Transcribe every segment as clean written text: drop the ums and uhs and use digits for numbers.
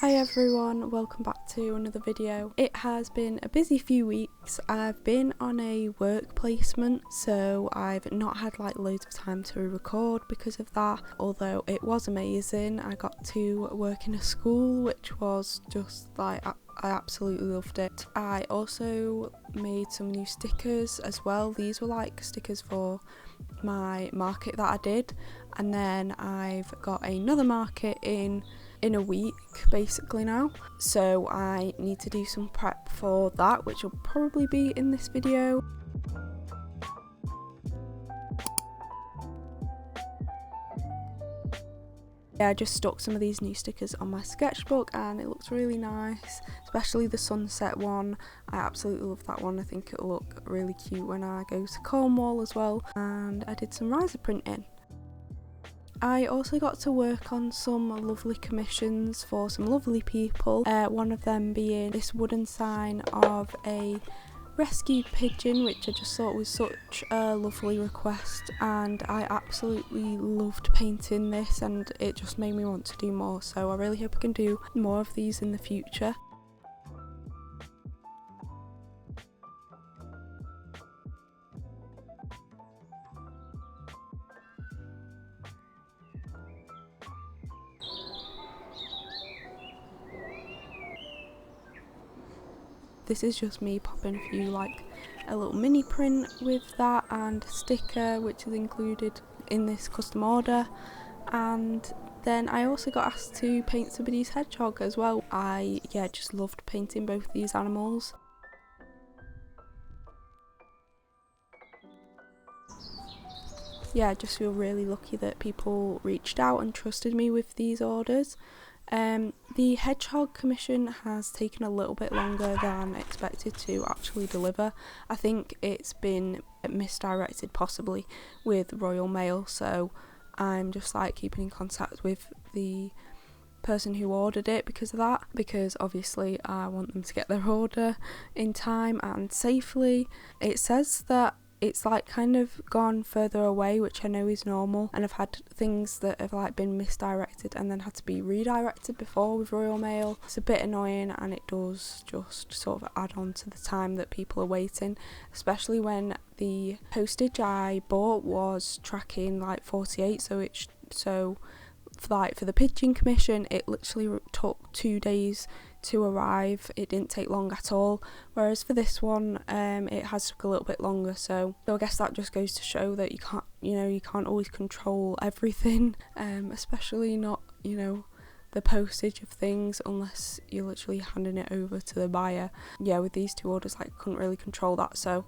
Hi everyone, welcome back to another video. It has been a busy few weeks. I've been on a work placement, so I've not had like loads of time to record because of that, although it was amazing. I got to work in a school, which was just like I absolutely loved it. I also made some new stickers as well. These were like stickers for my market that I did, and then I've got another market in a week basically now, so I need to do some prep for that, which will probably be in this video. Yeah, I just stuck some of these new stickers on my sketchbook and it looks really nice, especially the sunset one. I absolutely love that one. I think it'll look really cute when I go to Cornwall as well. And I did some riser printing. I also got to work on some lovely commissions for some lovely people, one of them being this wooden sign of a rescued pigeon, which I just thought was such a lovely request, and I absolutely loved painting this and it just made me want to do more, so I really hope I can do more of these in the future. This is just me popping a few, like a little mini print with that and a sticker which is included in this custom order, and then I also got asked to paint somebody's hedgehog as well. I just loved painting both these animals. I just feel really lucky that people reached out and trusted me with these orders. The hedgehog commission has taken a little bit longer than expected to actually deliver. I think it's been misdirected possibly with Royal Mail, so I'm just like keeping in contact with the person who ordered it because of that, because obviously I want them to get their order in time and safely. It says that it's like kind of gone further away, which I know is normal, and I've had things that have like been misdirected and then had to be redirected before with Royal Mail. It's a bit annoying and it does just sort of add on to the time that people are waiting, especially when the postage I bought was tracking like 48, so for the pigeon commission it literally took 2 days to arrive. It didn't take long at all, whereas for this one it has took a little bit longer, so I guess that just goes to show that you can't always control everything, especially not the postage of things, unless you're literally handing it over to the buyer. With these two orders, I couldn't really control that, so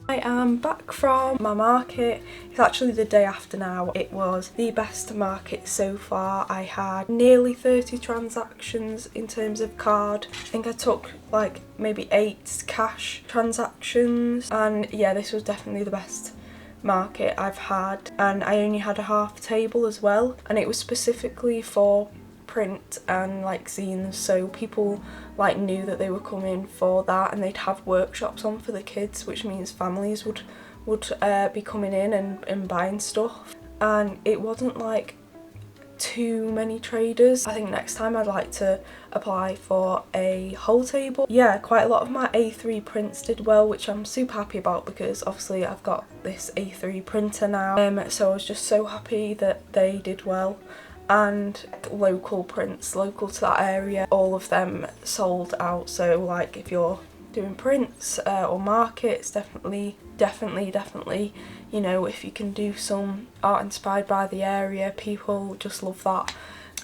I am back from my market. It's actually the day after now. It was the best market so far. I had nearly 30 transactions in terms of card. I think I took like maybe 8 cash transactions, and this was definitely the best market I've had, and I only had a half table as well, and it was specifically for print and like zines, so people like knew that they were coming for that, and they'd have workshops on for the kids, which means families would be coming in and buying stuff. And it wasn't like too many traders. I think next time I'd like to apply for a whole table. Yeah, quite a lot of my A3 prints did well, which I'm super happy about because obviously I've got this A3 printer now, so I was just so happy that they did well. And local prints, local to that area, all of them sold out. So like if you're doing prints or markets, definitely, you know, if you can do some art inspired by the area, people just love that.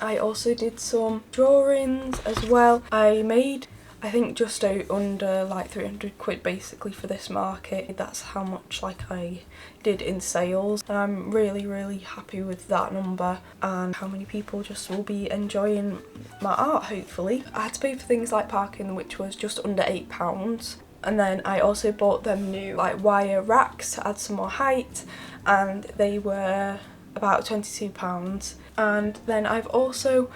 I also did some drawings as well. I made, I think, just under like 300 quid basically for this market. That's how much like I did in sales, and I'm really happy with that number and how many people just will be enjoying my art, hopefully. I had to pay for things like parking, which was just under £8, and then I also bought them new like wire racks to add some more height, and they were about £22. And then I've also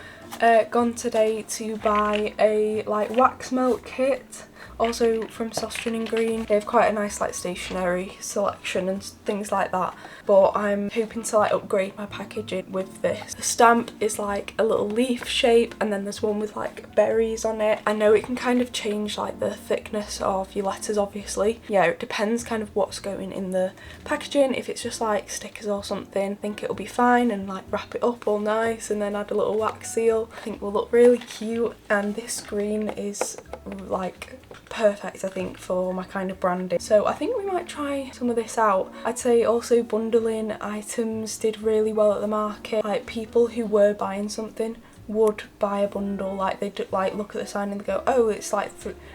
gone today to buy a like wax melt kit, also from Sostrin and Green. They have quite a nice like stationery selection and things like that, but I'm hoping to like upgrade my packaging with this. The stamp is like a little leaf shape, and then there's one with like berries on it. I know it can kind of change like the thickness of your letters, obviously. Yeah, it depends kind of what's going in the packaging. If it's just like stickers or something, I think it'll be fine, and like wrap it up all nice and then add a little wax seal. I think will look really cute, and this green is like perfect, I think, for my kind of branding. So I think we might try some of this out. I'd say also bundling items did really well at the market. Like people who were buying something would buy a bundle, like they'd like look at the sign and they go, oh, it's like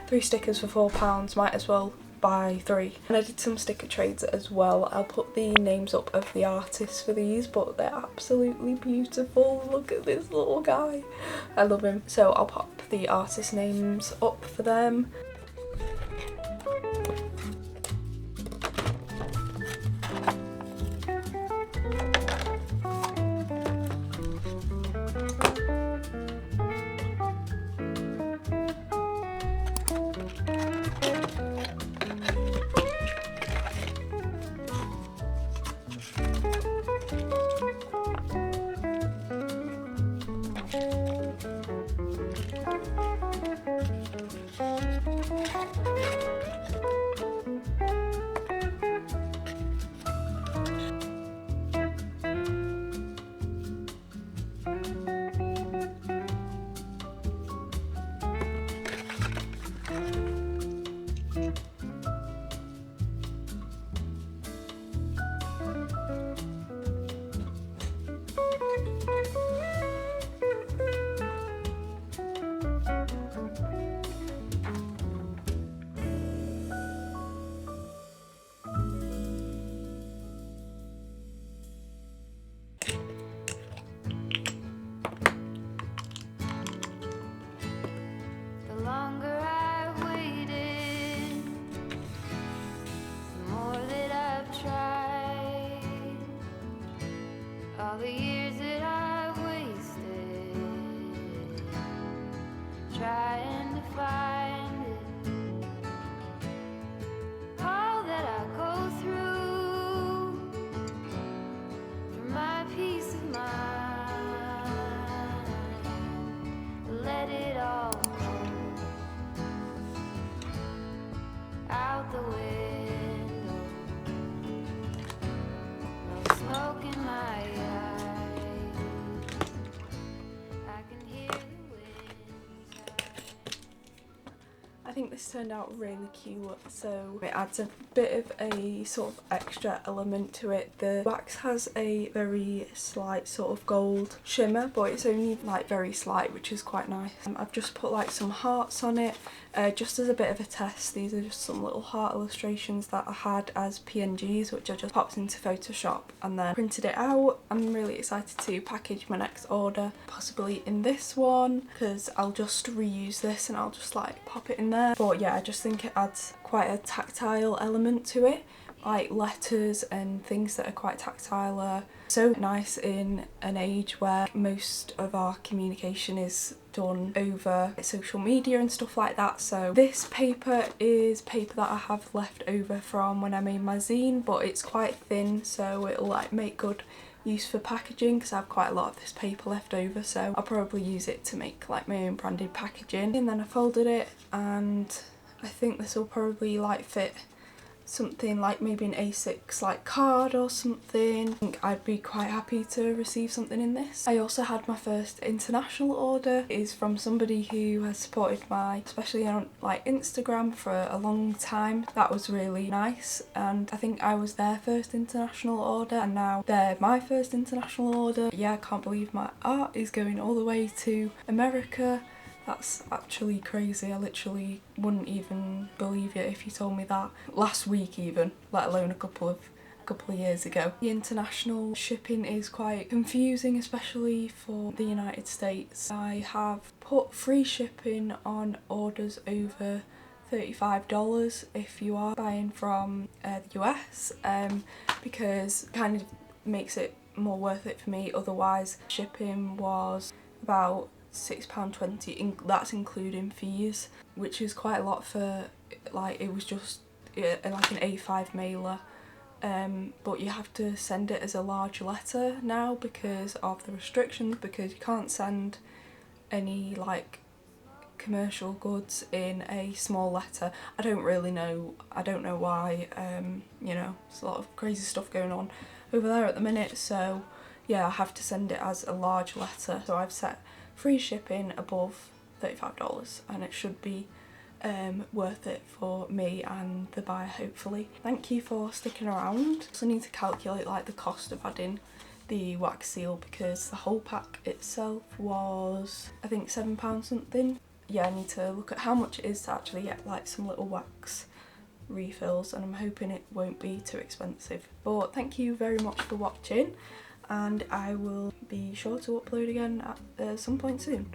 three stickers for £4, might as well buy 3. And I did some sticker trades as well. I'll put the names up of the artists for these, but they're absolutely beautiful. Look at this little guy, I love him. So I'll pop the artist names up for them. All the years that I wasted trying to find it, all that I go through for my peace of mind, let it all go out the window, no smoke in my eyes. I think this turned out really cute, so it adds a bit of a sort of extra element to it. The wax has a very slight sort of gold shimmer, but it's only like very slight, which is quite nice. I've just put like some hearts on it just as a bit of a test. These are just some little heart illustrations that I had as PNGs, which I just popped into Photoshop and then printed it out. I'm really excited to package my next order, possibly in this one, because I'll just reuse this and I'll just like pop it in there. But yeah, I just think it adds quite a tactile element to it. Like letters and things that are quite tactile are so nice in an age where most of our communication is done over social media and stuff like that. So this paper is paper that I have left over from when I made my zine, but it's quite thin, so it'll like make good use for packaging because I have quite a lot of this paper left over, so I'll probably use it to make like my own branded packaging. And then I folded it, and I think this will probably like fit something like maybe an A6 like card or something. I think I'd be quite happy to receive something in this. I also had my first international order. It is from somebody who has supported my, especially on like Instagram, for a long time. That was really nice, and I think I was their first international order and now they're my first international order. Yeah, I can't believe my art is going all the way to America. That's actually crazy. I literally wouldn't even believe it if you told me that last week even, let alone a couple of years ago. The international shipping is quite confusing, especially for the United States. I have put free shipping on orders over $35 if you are buying from the US, because it kind of makes it more worth it for me. Otherwise, shipping was about £6.20, that's including fees, which is quite a lot for, like, it was just like an A5 mailer, but you have to send it as a large letter now because of the restrictions, because you can't send any like commercial goods in a small letter. I don't really know, I don't know why, you know, there's a lot of crazy stuff going on over there at the minute, so yeah, I have to send it as a large letter. So I've set free shipping above $35 and it should be worth it for me and the buyer, hopefully. Thank you for sticking around. I also need to calculate like the cost of adding the wax seal because the whole pack itself was I think £7 something. Yeah, I need to look at how much it is to actually get like some little wax refills, and I'm hoping it won't be too expensive. But thank you very much for watching, and I will be sure to upload again at some point soon.